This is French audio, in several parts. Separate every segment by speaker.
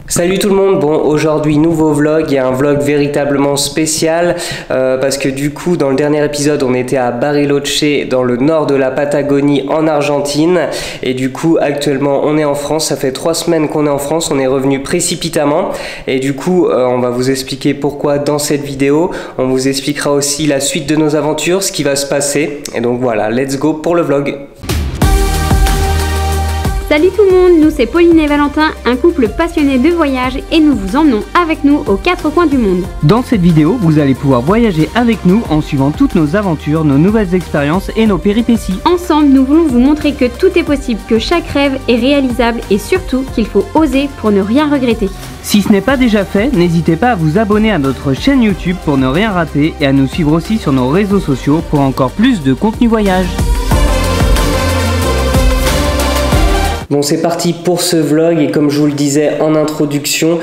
Speaker 1: Salut tout le monde, bon aujourd'hui nouveau vlog et un vlog véritablement spécial parce que du coup dans le dernier épisode on était à Bariloche dans le nord de la Patagonie en Argentine et du coup actuellement on est en France, ça fait 3 semaines qu'on est en France, on est revenu précipitamment et du coup on va vous expliquer pourquoi dans cette vidéo, on vous expliquera aussi la suite de nos aventures, ce qui va se passer et donc voilà, let's go pour le vlog.
Speaker 2: Salut tout le monde, nous c'est Pauline et Valentin, un couple passionné de voyage et nous vous emmenons avec nous aux 4 coins du monde.
Speaker 3: Dans cette vidéo, vous allez pouvoir voyager avec nous en suivant toutes nos aventures, nos nouvelles expériences et nos péripéties.
Speaker 2: Ensemble, nous voulons vous montrer que tout est possible, que chaque rêve est réalisable et surtout qu'il faut oser pour ne rien regretter.
Speaker 3: Si ce n'est pas déjà fait, n'hésitez pas à vous abonner à notre chaîne YouTube pour ne rien rater et à nous suivre aussi sur nos réseaux sociaux pour encore plus de contenu voyage.
Speaker 1: Bon, c'est parti pour ce vlog et comme je vous le disais en introduction,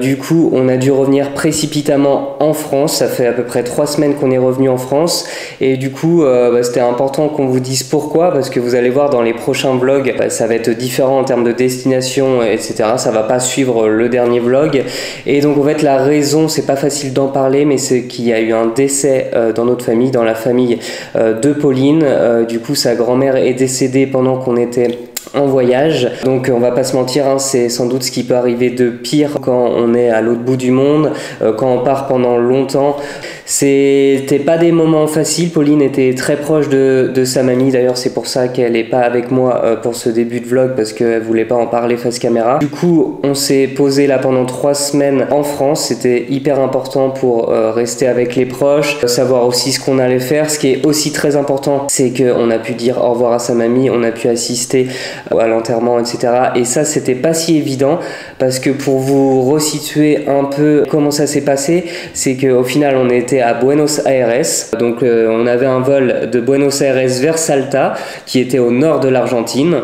Speaker 1: du coup on a dû revenir précipitamment en France. Ça fait à peu près 3 semaines qu'on est revenu en France et du coup c'était important qu'on vous dise pourquoi, parce que vous allez voir dans les prochains vlogs ça va être différent en termes de destination, etc. Ça va pas suivre le dernier vlog et donc en fait la raison, c'est pas facile d'en parler, mais c'est qu'il y a eu un décès dans notre famille, dans la famille de Pauline. Du coup sa grand-mère est décédée pendant qu'on était en voyage, donc on va pas se mentir, hein, c'est sans doute ce qui peut arriver de pire quand on est à l'autre bout du monde, quand on part pendant longtemps. C'était pas des moments faciles. Pauline était très proche de sa mamie, d'ailleurs c'est pour ça qu'elle est pas avec moi pour ce début de vlog, parce qu'elle voulait pas en parler face caméra. Du coup on s'est posé là pendant 3 semaines en France, c'était hyper important pour rester avec les proches, savoir aussi ce qu'on allait faire. Ce qui est aussi très important, c'est qu'on a pu dire au revoir à sa mamie, on a pu assister à l'enterrement, etc. Et ça c'était pas si évident, parce que pour vous resituer un peu comment ça s'est passé, c'est qu'au final on était à Buenos Aires, donc on avait un vol de Buenos Aires vers Salta qui était au nord de l'Argentine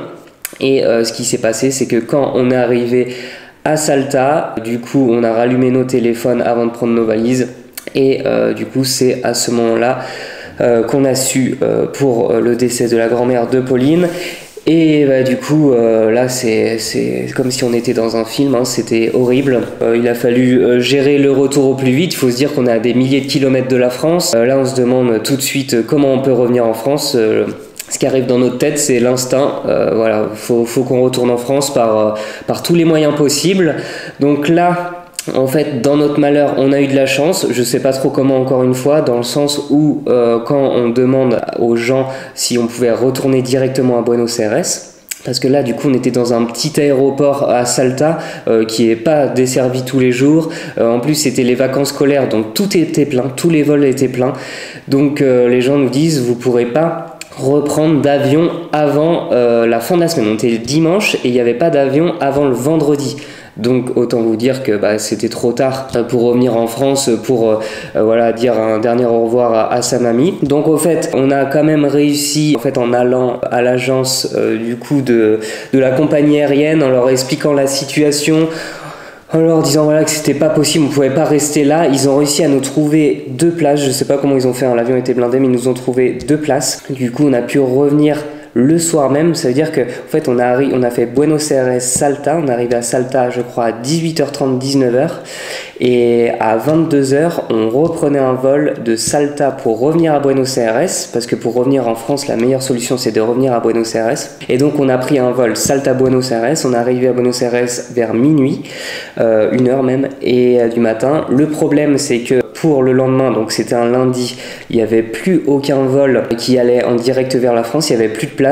Speaker 1: et ce qui s'est passé, c'est que quand on est arrivé à Salta, du coup on a rallumé nos téléphones avant de prendre nos valises et du coup c'est à ce moment là qu'on a su pour le décès de la grand-mère de Pauline. Et bah, du coup là c'est comme si on était dans un film, hein, c'était horrible. Il a fallu gérer le retour au plus vite. Il faut se dire qu'on est à des milliers de kilomètres de la France. Là on se demande tout de suite comment on peut revenir en France. Ce qui arrive dans notre tête, c'est l'instinct. Voilà, faut qu'on retourne en France par tous les moyens possibles. Donc là, en fait, dans notre malheur, on a eu de la chance. Je sais pas trop comment, encore une fois, dans le sens où quand on demande aux gens si on pouvait retourner directement à Buenos Aires, parce que là du coup on était dans un petit aéroport à Salta qui est pas desservi tous les jours, en plus c'était les vacances scolaires, donc tout était plein, tous les vols étaient pleins, donc les gens nous disent vous pourrez pas reprendre d'avion avant la fin de la semaine. On était dimanche et il n'y avait pas d'avion avant le vendredi. Donc autant vous dire que c'était trop tard pour revenir en France pour voilà, dire un dernier au revoir à sa mamie. Donc au fait on a quand même réussi, en fait, en allant à l'agence du coup de la compagnie aérienne, en leur expliquant la situation, en leur disant voilà que c'était pas possible, on pouvait pas rester là. Ils ont réussi à nous trouver 2 places, je sais pas comment ils ont fait, hein, l'avion était blindé, mais ils nous ont trouvé 2 places. Du coup on a pu revenir le soir même. Ça veut dire que en fait on a fait Buenos Aires Salta, on est arrivé à Salta je crois à 18h30 19h et à 22h on reprenait un vol de Salta pour revenir à Buenos Aires, parce que pour revenir en France la meilleure solution c'est de revenir à Buenos Aires, et donc on a pris un vol Salta Buenos Aires. On est arrivé à Buenos Aires vers minuit, 1h même, et du matin. Le problème c'est que pour le lendemain, donc c'était un lundi, il n'y avait plus aucun vol qui allait en direct vers la France, il n'y avait plus de place.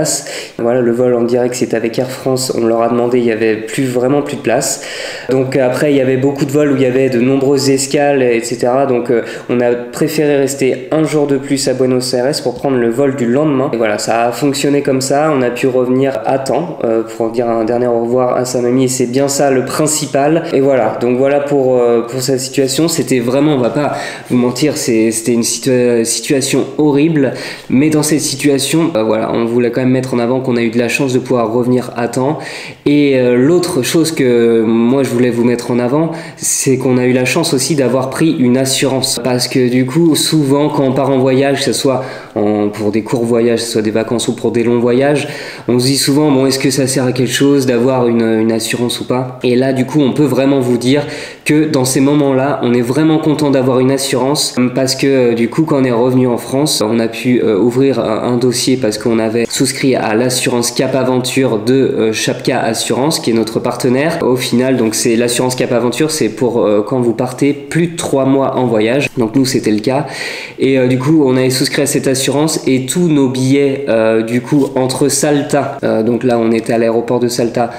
Speaker 1: Voilà, le vol en direct c'était avec Air France, on leur a demandé, il n'y avait vraiment plus de place. Donc après il y avait beaucoup de vols où il y avait de nombreuses escales, etc. Donc on a préféré rester un jour de plus à Buenos Aires pour prendre le vol du lendemain. Et voilà, ça a fonctionné comme ça, on a pu revenir à temps pour dire un dernier au revoir à sa mamie, et c'est bien ça le principal. Et voilà, donc voilà pour sa situation. C'était vraiment, on va pas vous mentir, c'était une situation horrible, mais dans cette situation, voilà, on voulait quand même mettre en avant qu'on a eu de la chance de pouvoir revenir à temps. Et l'autre chose que moi je voulais vous mettre en avant, c'est qu'on a eu la chance aussi d'avoir pris une assurance, parce que du coup souvent quand on part en voyage, que ce soit pour des courts voyages, que ce soit des vacances ou pour des longs voyages, on se dit souvent, bon, est-ce que ça sert à quelque chose d'avoir une assurance ou pas? Et là, du coup, on peut vraiment vous dire que dans ces moments-là, on est vraiment content d'avoir une assurance parce que du coup, quand on est revenu en France, on a pu ouvrir un dossier parce qu'on avait souscrit à l'assurance Cap Aventure de Chapka Assurance, qui est notre partenaire. Au final, donc c'est l'assurance Cap Aventure, c'est pour quand vous partez plus de 3 mois en voyage. Donc nous, c'était le cas. Et du coup, on avait souscrit à cette assurance et tous nos billets, du coup, entre Salta, donc là, on était à l'aéroport de Salta,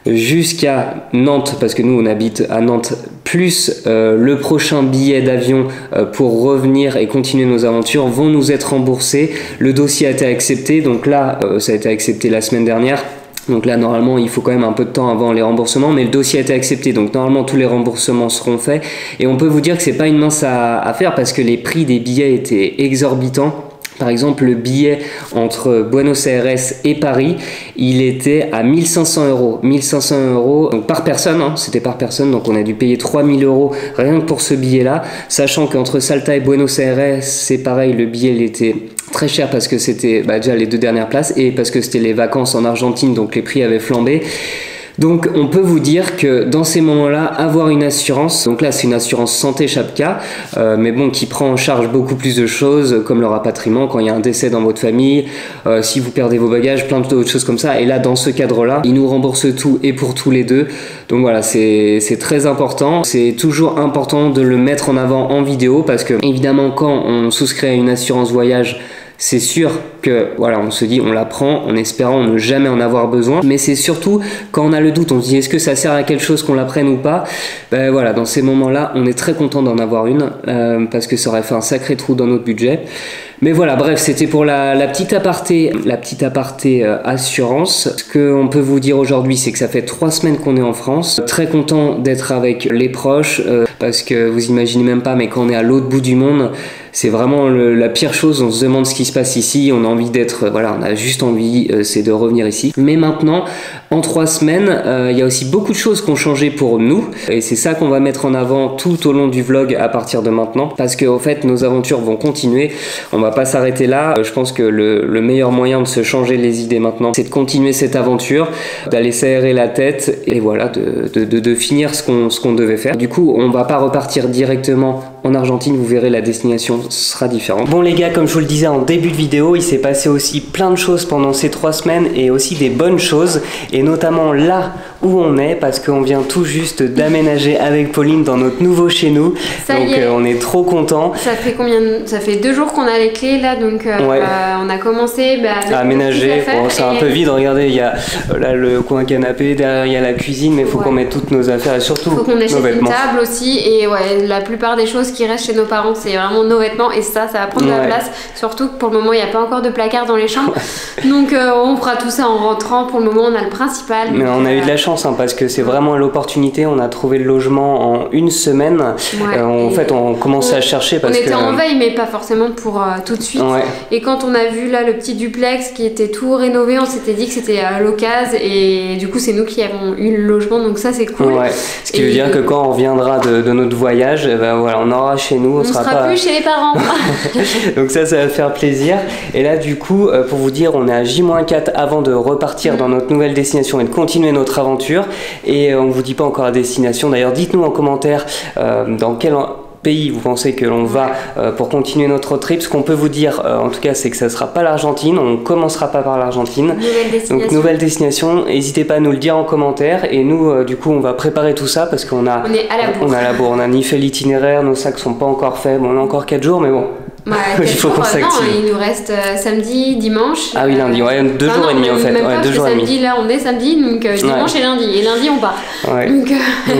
Speaker 1: jusqu'à Nantes, parce que nous on habite à Nantes, plus le prochain billet d'avion pour revenir et continuer nos aventures vont nous être remboursés. Le dossier a été accepté, donc là ça a été accepté la semaine dernière. Donc là, normalement, il faut quand même un peu de temps avant les remboursements, mais le dossier a été accepté. Donc normalement, tous les remboursements seront faits. Et on peut vous dire que c'est pas une mince à faire parce que les prix des billets étaient exorbitants. Par exemple, le billet entre Buenos Aires et Paris, il était à 1500 euros. 1500 euros donc par personne, hein, c'était par personne, donc on a dû payer 3000 euros rien que pour ce billet-là. Sachant qu'entre Salta et Buenos Aires, c'est pareil, le billet il était très cher parce que c'était déjà les 2 dernières places et parce que c'était les vacances en Argentine, donc les prix avaient flambé. Donc on peut vous dire que dans ces moments-là, avoir une assurance, donc là c'est une assurance santé Chapka, mais bon, qui prend en charge beaucoup plus de choses comme le rapatriement quand il y a un décès dans votre famille, si vous perdez vos bagages, plein d'autres choses comme ça. Et là dans ce cadre-là, ils nous remboursent tout et pour tous les deux. Donc voilà, c'est très important. C'est toujours important de le mettre en avant en vidéo parce que évidemment quand on souscrit à une assurance voyage, c'est sûr que voilà, on se dit on la prend en espérant ne jamais en avoir besoin, mais c'est surtout quand on a le doute, on se dit est-ce que ça sert à quelque chose qu'on la prenne ou pas. Ben voilà, dans ces moments-là, on est très content d'en avoir une parce que ça aurait fait un sacré trou dans notre budget. Mais voilà, bref, c'était pour la petite aparté assurance. Ce qu'on peut vous dire aujourd'hui, c'est que ça fait 3 semaines qu'on est en France. Très content d'être avec les proches parce que vous imaginez même pas, mais quand on est à l'autre bout du monde, c'est vraiment la pire chose. On se demande ce qui se passe ici. On a envie d'être, voilà, on a juste envie, c'est de revenir ici. Mais maintenant, en 3 semaines, il y a aussi beaucoup de choses qui ont changé pour nous. Et c'est ça qu'on va mettre en avant tout au long du vlog à partir de maintenant. Parce qu'en fait, nos aventures vont continuer. On va pas s'arrêter là. Je pense que le meilleur moyen de se changer les idées maintenant, c'est de continuer cette aventure, d'aller s'aérer la tête et voilà, de finir ce qu'on devait faire. Du coup, on va pas repartir directement en Argentine. Vous verrez, la destination sera différente. Bon les gars, comme je vous le disais en début de vidéo, il s'est passé aussi plein de choses pendant ces 3 semaines et aussi des bonnes choses, et notamment là où on est, parce qu'on vient tout juste d'aménager avec Pauline dans notre nouveau chez nous. Donc on est trop contents.
Speaker 2: Ça fait 2 jours qu'on a les clés là, donc
Speaker 1: ouais.
Speaker 2: On a commencé à
Speaker 1: aménager. Bon, c'est un peu vide, regardez, il y a là le coin canapé, derrière il y a la cuisine, mais il faut qu'on mette toutes nos affaires et surtout
Speaker 2: faut qu'on achète
Speaker 1: nos vêtements.
Speaker 2: Une table aussi, et ouais, la plupart des choses qui restent chez nos parents, c'est vraiment nos vêtements, et ça va prendre de la place, surtout que pour le moment il n'y a pas encore de placard dans les chambres. Donc on fera tout ça en rentrant. Pour le moment on a le principal.
Speaker 1: Mais on a eu de la chance parce que c'est vraiment l'opportunité. On a trouvé le logement en 1 semaine. Ouais, en fait on commençait à chercher parce
Speaker 2: on était en veille, mais pas forcément pour tout de suite. Ouais. Et quand on a vu là le petit duplex qui était tout rénové, on s'était dit que c'était à l'occasion, et du coup c'est nous qui avons eu le logement, donc ça c'est cool.
Speaker 1: Ouais. Ce qui veut dire que quand on reviendra de notre voyage, ben voilà, on aura chez nous, on sera pas
Speaker 2: plus chez les parents.
Speaker 1: Donc ça va faire plaisir. Et là du coup, pour vous dire, on est à J-4 avant de repartir dans notre nouvelle destination et de continuer notre aventure. Et on vous dit pas encore la destination. D'ailleurs, dites-nous en commentaire dans quel pays vous pensez que l'on va pour continuer notre trip. Ce qu'on peut vous dire en tout cas, c'est que ça sera pas l'Argentine, on commencera pas par l'Argentine. Donc nouvelle destination, n'hésitez pas à nous le dire en commentaire, et nous du coup on va préparer tout ça parce qu'on a on a ni fait l'itinéraire, nos sacs sont pas encore faits, bon, on a encore 4 jours mais bon.
Speaker 2: Il faut qu'on s'active. Non, il nous reste samedi, dimanche.
Speaker 1: Ah oui, lundi, ouais, 2 jours et demi en fait.
Speaker 2: Même
Speaker 1: ouais,
Speaker 2: pas,
Speaker 1: 2 jours
Speaker 2: samedi, et demi. Là on est samedi, donc dimanche et lundi. Et lundi on part.
Speaker 1: Ouais. Donc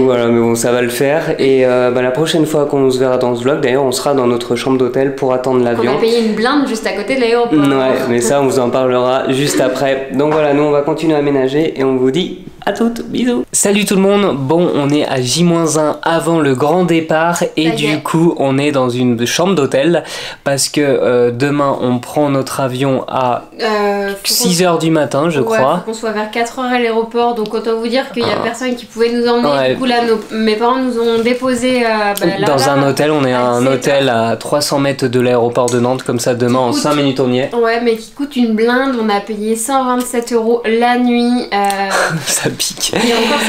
Speaker 1: voilà, mais bon, ça va le faire. Et la prochaine fois qu'on se verra dans ce vlog, d'ailleurs, on sera dans notre chambre d'hôtel pour attendre l'avion.
Speaker 2: On a payé une blinde juste à côté de l'aéroport.
Speaker 1: Ouais, mais ça on vous en parlera juste après. Donc voilà, nous on va continuer à aménager et on vous dit À toutes, bisous. Salut tout le monde, bon on est à J-1 avant le grand départ et du coup on est dans une chambre d'hôtel parce que demain on prend notre avion à 6h du matin je crois.
Speaker 2: Faut qu'on soit vers 4h à l'aéroport, donc autant vous dire qu'il n'y a personne qui pouvait nous emmener. Du coup là mes parents nous ont déposé
Speaker 1: dans un hôtel, on est à un hôtel à 300 mètres de l'aéroport de Nantes, comme ça demain en 5 minutes on y est.
Speaker 2: Ouais mais qui coûte une blinde, on a payé 127 € la nuit.
Speaker 1: Ça pique.
Speaker 2: Et encore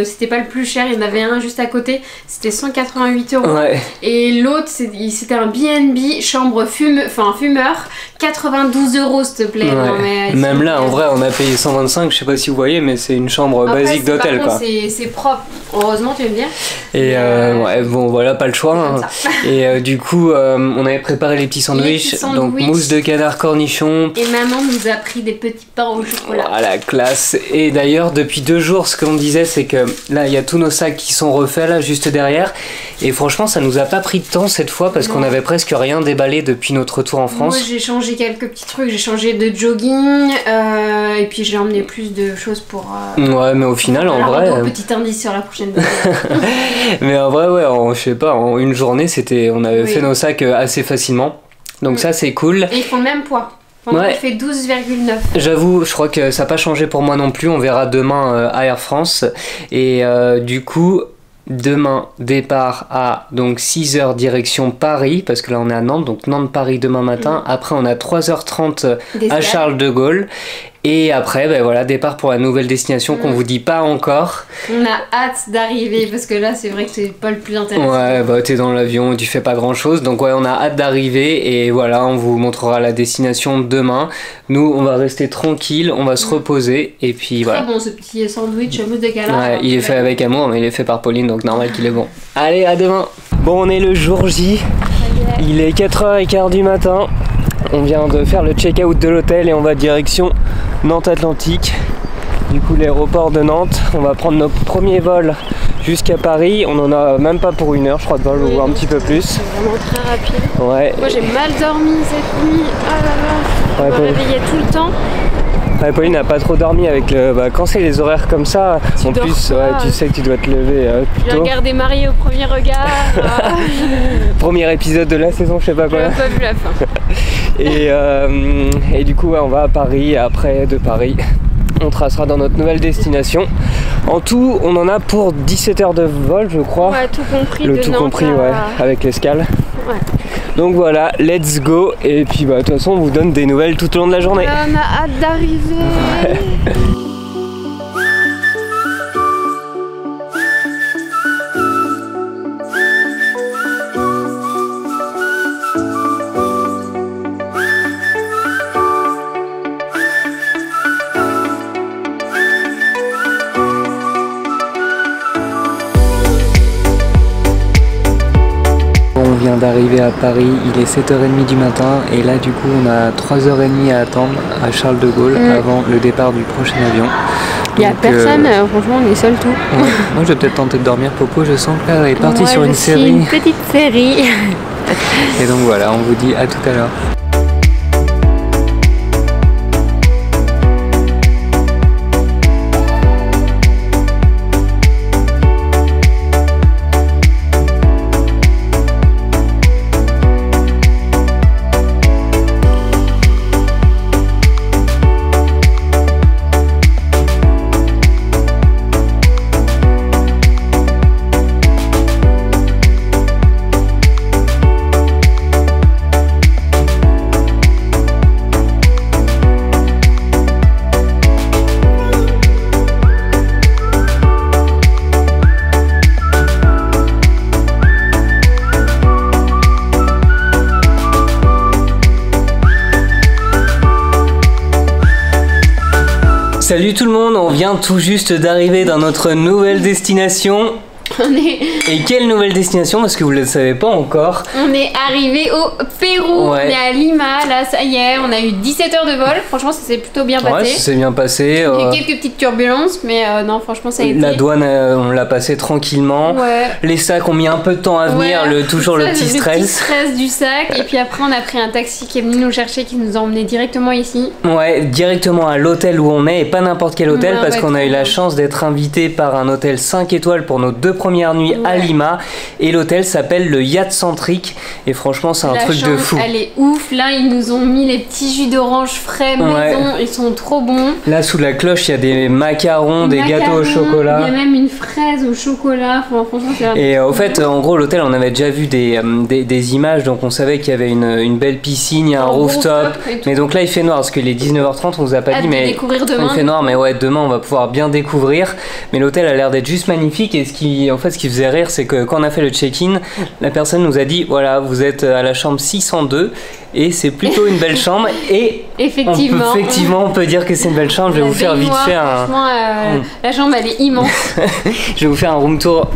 Speaker 2: c'était pas le plus cher, il y en avait un juste à côté, c'était 188 €.
Speaker 1: Ouais.
Speaker 2: Et l'autre c'était un B&B chambre fumeur, 92 € s'il te plaît.
Speaker 1: Ouais.
Speaker 2: Non, mais
Speaker 1: même là en vrai on a payé 125, je sais pas si vous voyez mais c'est une chambre basique d'hôtel quoi.
Speaker 2: C'est propre, heureusement tu veux me dire.
Speaker 1: Et ouais bon voilà, pas le choix hein. Et du coup on avait préparé les petits sandwichs, donc mousse de canard cornichon.
Speaker 2: Et maman nous a pris des petits pains au chocolat.
Speaker 1: Voilà, classe. Et d'ailleurs depuis 2 jours ce qu'on disait c'est que là il y a tous nos sacs qui sont refaits là juste derrière. Et franchement ça nous a pas pris de temps cette fois parce qu'on avait presque rien déballé depuis notre retour en France.
Speaker 2: Moi j'ai changé quelques petits trucs, j'ai changé de jogging et puis j'ai emmené plus de choses pour...
Speaker 1: ouais mais au final en vrai...
Speaker 2: Petit indice sur la prochaine
Speaker 1: mais en vrai ouais, je sais pas, en une journée on avait fait nos sacs assez facilement. Donc ça c'est cool.
Speaker 2: Et ils font le même poids. Il fait 12,9.
Speaker 1: J'avoue, je crois que ça n'a pas changé pour moi non plus. On verra demain à Air France. Et du coup, demain, départ à donc 6h direction Paris. Parce que là, on est à Nantes. Donc Nantes-Paris demain matin. Après, on a 3h30 à Charles de Gaulle. Et après, ben voilà, départ pour la nouvelle destination qu'on vous dit pas encore.
Speaker 2: On a hâte d'arriver parce que là, c'est vrai que c'est pas le plus intéressant.
Speaker 1: Ouais, bah t'es dans l'avion, tu fais pas grand chose. Donc ouais, on a hâte d'arriver et voilà, on vous montrera la destination demain. Nous, on va rester tranquille, on va se reposer et puis voilà.
Speaker 2: Très bon ce petit sandwich mousse de canard.
Speaker 1: Ouais, il est fait avec amour, mais il est fait par Pauline, donc normal qu'il est bon. Allez, à demain. Bon, on est le jour J. Il est 4h15 du matin. On vient de faire le check-out de l'hôtel et on va direction Nantes Atlantique. Du coup l'aéroport de Nantes, on va prendre notre premier vol jusqu'à Paris. On en a même pas pour 1 heure, je crois, de vol ou un petit peu plus.
Speaker 2: C'est vraiment très rapide.
Speaker 1: Ouais.
Speaker 2: Moi j'ai mal dormi cette nuit. Ah là là, je me réveillais tout le temps.
Speaker 1: Ouais, Pauline n'a pas trop dormi avec le... quand c'est les horaires comme ça, en plus tu sais que tu dois te lever plus tôt.
Speaker 2: J'ai regardé Marie au premier regard.
Speaker 1: Premier épisode de la saison, je sais pas quoi.
Speaker 2: J'ai pas vu la fin.
Speaker 1: Et du coup on va à Paris et après de Paris on tracera dans notre nouvelle destination. En tout on en a pour 17 heures de vol je crois.
Speaker 2: Ouais, tout compris.
Speaker 1: Le tout compris ouais, avec l'escale. Ouais. Donc voilà, let's go. Et puis de toute façon on vous donne des nouvelles tout au long de la journée.
Speaker 2: On a hâte d'arriver. Ouais.
Speaker 1: On vient d'arriver à Paris, il est 7h30 du matin et là du coup on a 3h30 à attendre à Charles de Gaulle avant le départ du prochain avion.
Speaker 2: Il n'y a personne, franchement on est seul tout.
Speaker 1: Ouais. Moi je vais peut-être tenter de dormir, Popo, je sens que là elle est partie sur une série.
Speaker 2: Une petite série.
Speaker 1: Et donc voilà, on vous dit à tout à l'heure. Salut tout le monde, on vient tout juste d'arriver dans notre nouvelle destination. Et quelle nouvelle destination, parce que vous ne le savez pas encore.
Speaker 2: On est arrivé au Pérou, ouais. On est à Lima, là ça y est, on a eu 17 heures de vol, franchement ça s'est plutôt bien passé.
Speaker 1: Ouais, ça s'est bien passé.
Speaker 2: Il y a eu quelques petites turbulences, mais non franchement ça a été...
Speaker 1: La douane, on l'a passé tranquillement.
Speaker 2: Ouais.
Speaker 1: Les sacs ont mis un peu de temps à venir,
Speaker 2: ouais,
Speaker 1: toujours le petit stress.
Speaker 2: Le petit stress du sac, et puis après on a pris un taxi qui est venu nous chercher, qui nous a emmenés directement ici.
Speaker 1: Ouais, directement à l'hôtel où on est, et pas n'importe quel hôtel, parce qu'on a eu la chance d'être invité par un hôtel 5 étoiles pour nos 2 premières nuits à Lima, et l'hôtel s'appelle le Yacht Centric, et franchement c'est un truc de fou.
Speaker 2: Elle est ouf, là ils nous ont mis les petits jus d'orange frais maison, ils sont trop bons. Là
Speaker 1: sous la cloche il y a des macarons, des gâteaux au chocolat.
Speaker 2: Il y a même une fraise au chocolat, franchement c'est...
Speaker 1: Et au fait en gros l'hôtel on avait déjà vu des images, donc on savait qu'il y avait une belle piscine, il y a un rooftop, mais donc là il fait noir, parce que les 19h30 on vous a pas dit, mais
Speaker 2: demain,
Speaker 1: il fait noir, mais ouais demain on va pouvoir bien découvrir, mais l'hôtel a l'air d'être juste magnifique, et ce qui faisait rire c'est que quand on a fait le check-in, la personne nous a dit voilà vous êtes à la chambre 602 et c'est plutôt une belle chambre, et effectivement on peut dire que c'est une belle chambre. Je vais vous faire vite fait
Speaker 2: la chambre elle est immense.
Speaker 1: Je vais vous faire un room tour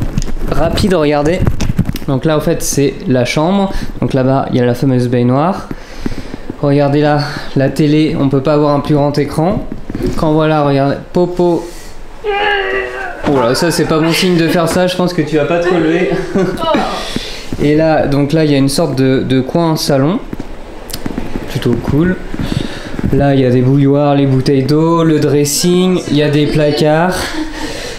Speaker 1: rapide, regardez. Donc là au fait c'est la chambre, donc là-bas il y a la fameuse baignoire. Regardez là, la télé, on peut pas avoir un plus grand écran. Quand voilà, regardez, popo. Oh là, ça c'est pas bon signe de faire ça, je pense que tu vas pas te relever. Et là, donc là il y a une sorte de coin salon, plutôt cool. Là il y a des bouilloires, les bouteilles d'eau, le dressing, il y a des placards,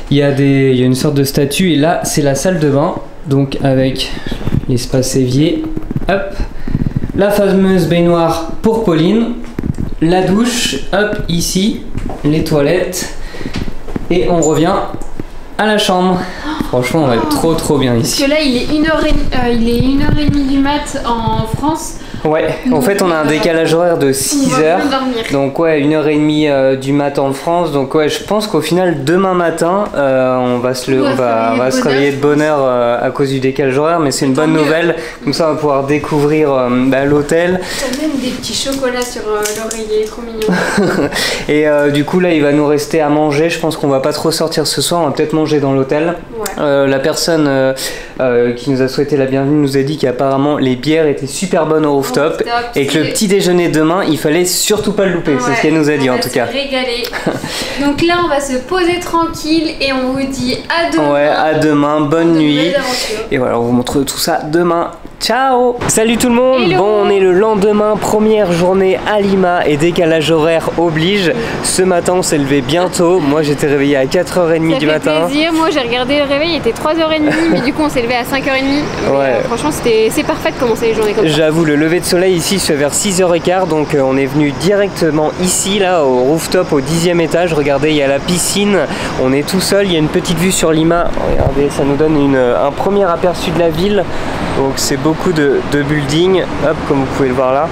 Speaker 1: il y a une sorte de statue, et là c'est la salle de bain, donc avec l'espace évier, hop, la fameuse baignoire pour Pauline, la douche, hop, ici, les toilettes, et on revient à la chambre. Franchement, on va être trop bien ici.
Speaker 2: Parce que là, il est 1h30 du mat en France.
Speaker 1: Ouais, en fait on a un décalage horaire de 6 heures, donc ouais 1h30 du matin en France, donc ouais je pense qu'au final demain matin on va se réveiller de bonne heure à cause du décalage horaire, mais c'est une bonne nouvelle, comme ça on va pouvoir découvrir l'hôtel.
Speaker 2: T'as même des petits chocolats sur l'oreiller, trop mignon.
Speaker 1: Et du coup là il va nous rester à manger, je pense qu'on va pas trop sortir ce soir, on va peut-être manger dans l'hôtel. Ouais. La personne qui nous a souhaité la bienvenue nous a dit qu'apparemment les bières étaient super bonnes au rooftop, et que le petit déjeuner demain il fallait surtout pas le louper, c'est ce qu'elle nous a dit en tout cas.
Speaker 2: Régaler. Donc là on va se poser tranquille et on vous dit à demain.
Speaker 1: Ouais, à demain, bonne nuit. Et voilà, on vous montre tout ça demain. Ciao! Salut tout le monde!
Speaker 2: Hello.
Speaker 1: Bon, on est le lendemain, première journée à Lima, et décalage horaire oblige. Ce matin on s'est levé bien tôt, moi j'étais réveillé à 4h30 du matin.
Speaker 2: Ça fait plaisir, moi j'ai regardé le réveil, il était 3h30, mais du coup on s'est levé à 5h30.
Speaker 1: Ouais.
Speaker 2: Franchement c'est parfait de commencer les journées comme ça.
Speaker 1: J'avoue, le lever de soleil ici se fait vers 6h15, donc on est venu directement ici, là au rooftop, au 10e étage. Regardez, il y a la piscine, on est tout seul, il y a une petite vue sur Lima. Regardez, ça nous donne un premier aperçu de la ville, donc c'est beaucoup de buildings, hop, comme vous pouvez le voir là.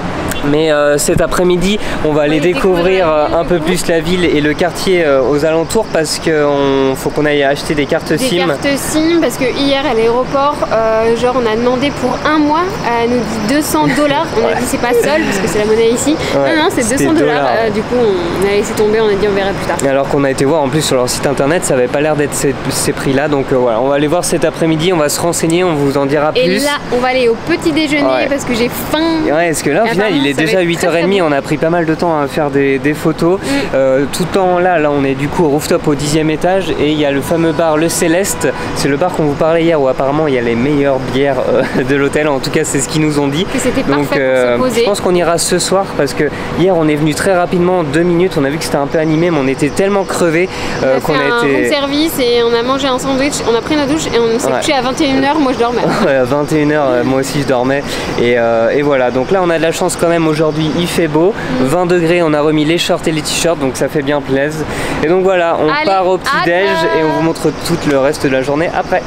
Speaker 1: Mais cet après-midi, on va aller découvrir un peu plus la ville et le quartier aux alentours, parce qu'il faut qu'on aille acheter des cartes SIM.
Speaker 2: Des cartes SIM, parce que hier à l'aéroport, genre on a demandé pour un mois, elle nous dit $200. On a dit c'est pas seul parce que c'est la monnaie ici. Ouais, non, c'est $200. Du coup, on a laissé tomber, on a dit on verra plus tard.
Speaker 1: Alors qu'on a été voir en plus sur leur site internet, ça avait pas l'air d'être ces prix-là. Donc voilà, on va aller voir cet après-midi, on va se renseigner, on vous en dira plus.
Speaker 2: Et là, on va aller au petit déjeuner parce que j'ai faim.
Speaker 1: Ouais, parce que là, au final, il est déjà 8h30. On a pris pas mal de temps à faire des photos. Tout le temps là, on est du coup au rooftop au 10e étage, et il y a le fameux bar Le Céleste. C'est le bar qu'on vous parlait hier, où apparemment il y a les meilleures bières de l'hôtel. En tout cas, c'est ce qu'ils nous ont dit.
Speaker 2: C'était parfait pour se poser.
Speaker 1: Je pense qu'on ira ce soir, parce que hier on est venu très rapidement, 2 minutes, on a vu que c'était un peu animé, mais on était tellement crevés
Speaker 2: qu'on a été... un bon service, et on a mangé un sandwich, on a pris notre douche et on s'est couché à 21h. Moi je dormais.
Speaker 1: Ouais, à 21h, moi aussi je dormais, et voilà. Donc là on a de la chance quand même, aujourd'hui il fait beau, 20 degrés, on a remis les shorts et les t-shirts, donc ça fait bien plaisir. Et donc voilà, on part au petit déj et on vous montre tout le reste de la journée après.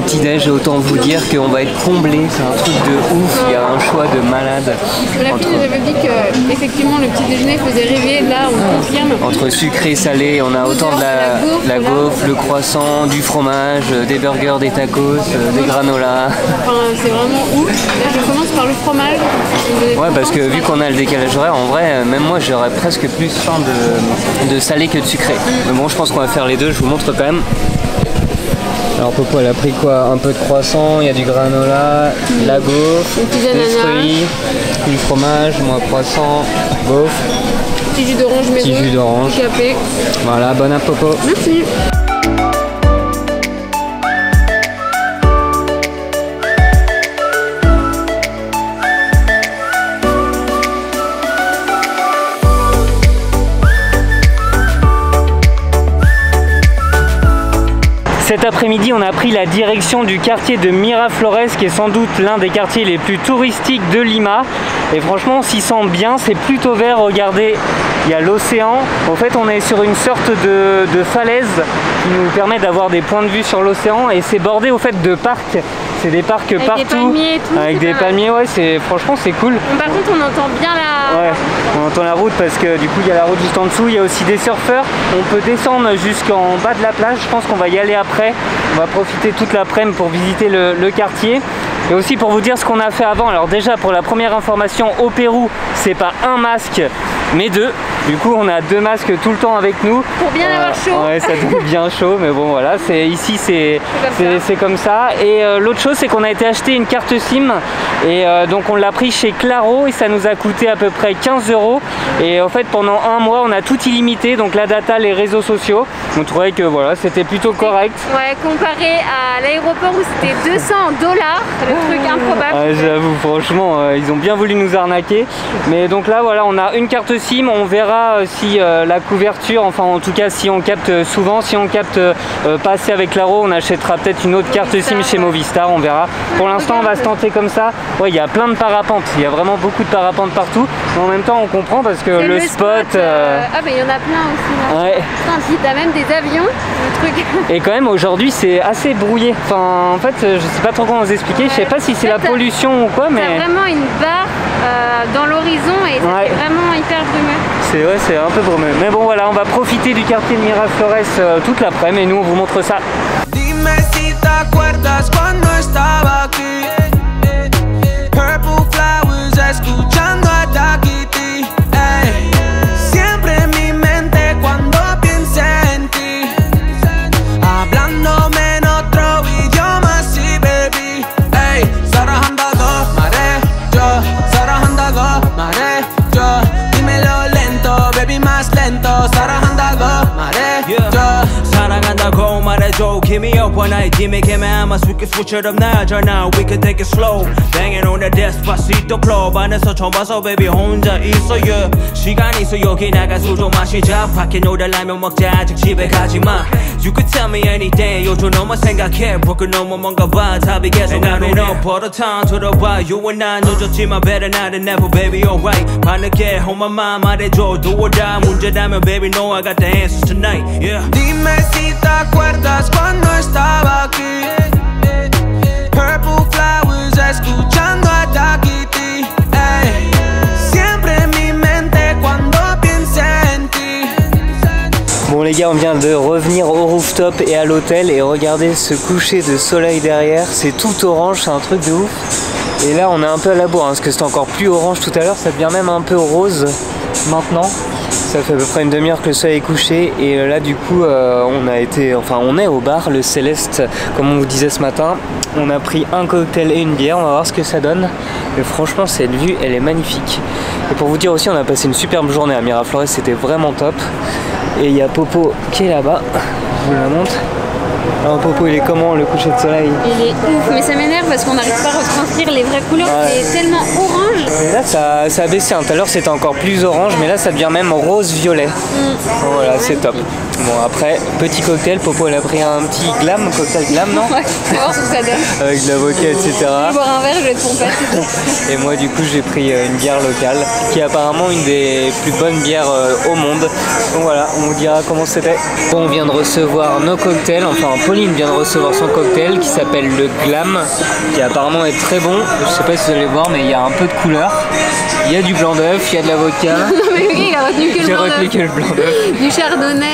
Speaker 1: petit-déj et autant vous dire qu'on va être comblé, c'est un truc de ouf, il y a un choix de malade.
Speaker 2: La fille nous avait dit que effectivement le petit déjeuner faisait rêver, là on confirme.
Speaker 1: Entre sucré et salé, on a autant de la gaufre, le croissant, du fromage, des burgers, des tacos, des granolas.
Speaker 2: Enfin c'est vraiment ouf. Là je commence par le fromage.
Speaker 1: Ouais, parce que vu qu'on a le décalage horaire, en vrai, même moi j'aurais presque plus faim de salé que de sucré. Mais bon, je pense qu'on va faire les deux, je vous montre quand même. Alors Popo elle a pris quoi? Un peu de croissant, il y a du granola, la gaufre, des fruits, du fromage, moi croissant, gaufre.
Speaker 2: Petit jus d'orange maison.
Speaker 1: Petit jus d'orange.
Speaker 2: Café.
Speaker 1: Voilà, bon app Popo.
Speaker 2: Merci.
Speaker 3: Cet après-midi, on a pris la direction du quartier de Miraflores, qui est sans doute l'un des quartiers les plus touristiques de Lima. Et franchement, on s'y sent bien, c'est plutôt vert. Regardez, il y a l'océan. En fait, on est sur une sorte de falaise qui nous permet d'avoir des points de vue sur l'océan. Et c'est bordé au fait de parcs. C'est des parcs avec partout. Des palmiers et tout, avec des palmiers, ouais, franchement c'est cool.
Speaker 2: Par contre, on entend bien la...
Speaker 3: Ouais, on entend la route parce que du coup il y a la route juste en dessous. Il y a aussi des surfeurs. On peut descendre jusqu'en bas de la plage. Je pense qu'on va y aller après. On va profiter toute l'après-midi pour visiter le quartier. Et aussi pour vous dire ce qu'on a fait avant. Alors déjà, pour la première information, au Pérou, c'est pas un masque mais deux. Du coup on a deux masques tout le temps avec nous.
Speaker 2: Pour bien avoir chaud.
Speaker 3: Ouais, ça donne bien chaud, mais bon voilà, ici c'est comme ça. Et l'autre chose, c'est qu'on a été acheter une carte SIM et donc on l'a pris chez Claro et ça nous a coûté à peu près 15 €. Et en fait pendant un mois on a tout illimité, donc la data, les réseaux sociaux. On trouvait que voilà, c'était plutôt correct.
Speaker 2: Ouais, comparé à l'aéroport où c'était 200 $, le truc improbable.
Speaker 3: Ouais, j'avoue, franchement, ils ont bien voulu nous arnaquer. Mais donc là voilà, on a une carte SIM, on verra si la couverture, enfin en tout cas si on capte souvent, si on capte pas assez avec Claro, on achètera peut-être une autre carte SIM chez Movistar, on verra. Pour l'instant on va se tenter comme ça. Ouais, il y a plein de parapentes, il y a vraiment beaucoup de parapentes partout, mais en même temps on comprend parce que le spot...
Speaker 2: Ah mais il y en a plein aussi là. Ouais. Putain, si t'as même des avions, le truc.
Speaker 3: Et quand même aujourd'hui c'est assez brouillé. Enfin en fait je sais pas trop comment vous expliquer, je sais pas si c'est la pollution ou quoi, mais...
Speaker 2: T'as vraiment une barre dans l'horizon et c'est vraiment hyper brumeux.
Speaker 3: C'est un peu brumeux. Mais bon voilà, on va profiter du quartier de Miraflores toute l'après-midi et nous on vous montre ça.
Speaker 4: Dime si te acuerdas cuando estaba aquí. Purple flowers escuchando a Takiti. Siempre en mi mente cuando piense en ti. Hablándome en otro idioma, sí, baby. Sarahanda mare yo, Sarahanda mare yo. Dímelo lento, baby, más lento. Sarahanda mare yo. 사랑한다고 말해줘. Keep me up when I give me 아마 수기수처럼 나잖아. We could take it slow. Banging on the Despacito club 안에서 처음 봐서 baby 혼자 있어 yeah. 시간 있어 여기 나가 술 좀 마시자. 밖에 놀달라면 먹자 아직 집에 가지마. You could tell me anything 요즘 너만 생각해 broken 너무 뭔가 봐 답이 계속 나는 up all the time 들어봐 You and I 늦었지만 better now than never baby alright 밤늦게 on my mind 말해줘 do or die 문제라면 baby no I got the answers tonight yeah. Dime si te acuerdas cuando estaba aquí. Purple flowers escuchando a Takiti. Siempre en mi mente cuando piense en ti.
Speaker 1: Bon les gars, on vient de revenir au rooftop et à l'hôtel et regardez ce coucher de soleil derrière, c'est tout orange, c'est un truc de ouf. Et là on est un peu à la bourre, hein, parce que c'était encore plus orange tout à l'heure, ça devient même un peu rose maintenant. Ça fait à peu près une demi-heure que le soleil est couché et là du coup on est au bar, le Céleste, comme on vous disait ce matin. On a pris un cocktail et une bière, on va voir ce que ça donne. Mais franchement cette vue elle est magnifique. Et pour vous dire aussi, on a passé une superbe journée à Miraflores, c'était vraiment top. Et il y a Popo qui est là-bas, je vous la montre. Alors Popo, il est comment le coucher de soleil?
Speaker 2: Il est ouf, mais ça m'énerve parce qu'on n'arrive pas à retranscrire les vraies couleurs, c'est tellement orange.
Speaker 1: Et là ça a baissé, tout à l'heure c'était encore plus orange, mais là ça devient même rose-violet. Voilà, c'est top.
Speaker 3: Bon après, petit cocktail, Popo elle a pris un petit glam, cocktail glam non?
Speaker 2: Ouais, tu vas voir ce que ça donne.
Speaker 3: Avec de l'avocat etc.
Speaker 2: Je vais boire un verre, je vais te pomper.
Speaker 3: Et moi du coup j'ai pris une bière locale qui est apparemment une des plus bonnes bières au monde. Donc voilà, on vous dira comment c'était. Bon, on vient de recevoir nos cocktails, enfin Pauline vient de recevoir son cocktail qui s'appelle le Glam, qui apparemment est très bon. Je sais pas si vous allez voir mais il y a un peu de couleur. Il y a du blanc d'œuf, il y a de l'avocat.
Speaker 2: Non mais oui, il a retenu que le
Speaker 3: J'ai
Speaker 2: blanc
Speaker 3: retenu
Speaker 2: d'œuf.
Speaker 3: que le blanc d'œuf.
Speaker 2: Du chardonnay,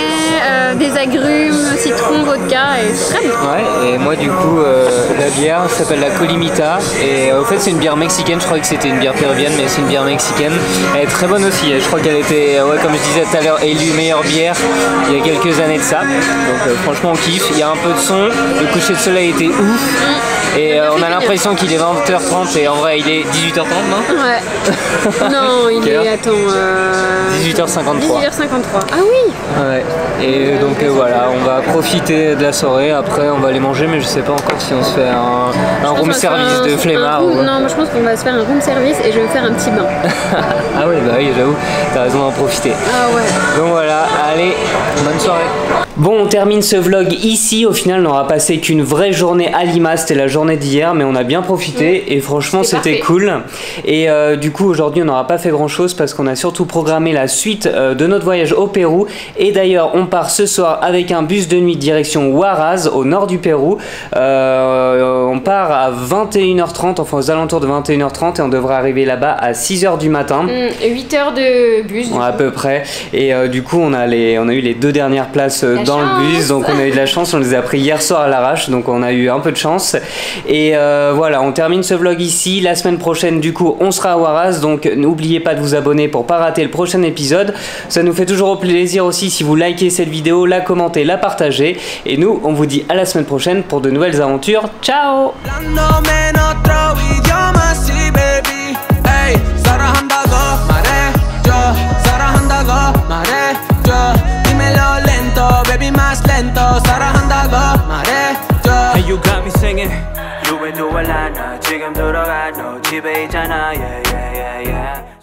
Speaker 2: des agrumes, citron, vodka et c'est très bon.
Speaker 3: Ouais, et moi du coup la bière s'appelle la Colimita et au fait c'est une bière mexicaine, je croyais que c'était une bière péruvienne mais c'est une bière mexicaine. Elle est très bonne aussi, je crois qu'elle était, ouais, comme je disais tout à l'heure, élue meilleure bière il y a quelques années de ça. Donc franchement on kiffe, il y a un peu de son, le coucher de soleil était ouf. Et on a l'impression qu'il est 20h30 et en vrai il est 18h30 non?
Speaker 2: Ouais. Non, il est, attends...
Speaker 3: 18h53.
Speaker 2: 18h53. Ah oui.
Speaker 3: Ouais. Et donc voilà, on va profiter de la soirée, après on va aller manger mais je sais pas encore si on se fait un room service de flemmard.
Speaker 2: Non, moi je pense qu'on va se faire un room service et je vais me faire un petit bain.
Speaker 3: Ah ouais, bah oui, j'avoue, t'as raison d'en profiter.
Speaker 2: Ah ouais.
Speaker 3: Donc voilà, allez, bonne soirée. Bon, on termine ce vlog ici. Au final, on n'aura passé qu'une vraie journée à Lima. C'était la journée d'hier, mais on a bien profité et franchement, c'était cool. Et du coup, aujourd'hui, on n'aura pas fait grand chose parce qu'on a surtout programmé la suite de notre voyage au Pérou. Et d'ailleurs, on part ce soir avec un bus de nuit direction Huaraz, au nord du Pérou. On part à 21h30, enfin aux alentours de 21h30, et on devrait arriver là-bas à 6h du matin.
Speaker 2: 8 heures de bus.
Speaker 3: À peu près. Et du coup, on a eu les 2 dernières places dans le bus, donc on a eu de la chance, on les a pris hier soir à l'arrache, donc on a eu un peu de chance. Et voilà, on termine ce vlog ici. La semaine prochaine, du coup, on sera à Huaraz, donc n'oubliez pas de vous abonner pour pas rater le prochain épisode. Ça nous fait toujours plaisir aussi si vous likez cette vidéo, la commentez, la partagez. Et nous, on vous dit à la semaine prochaine pour de nouvelles aventures. Ciao!
Speaker 4: Hey, you got me singing. You been doing a lot now. 지금 들어가 너 집에 있잖아. Yeah, yeah, yeah, yeah.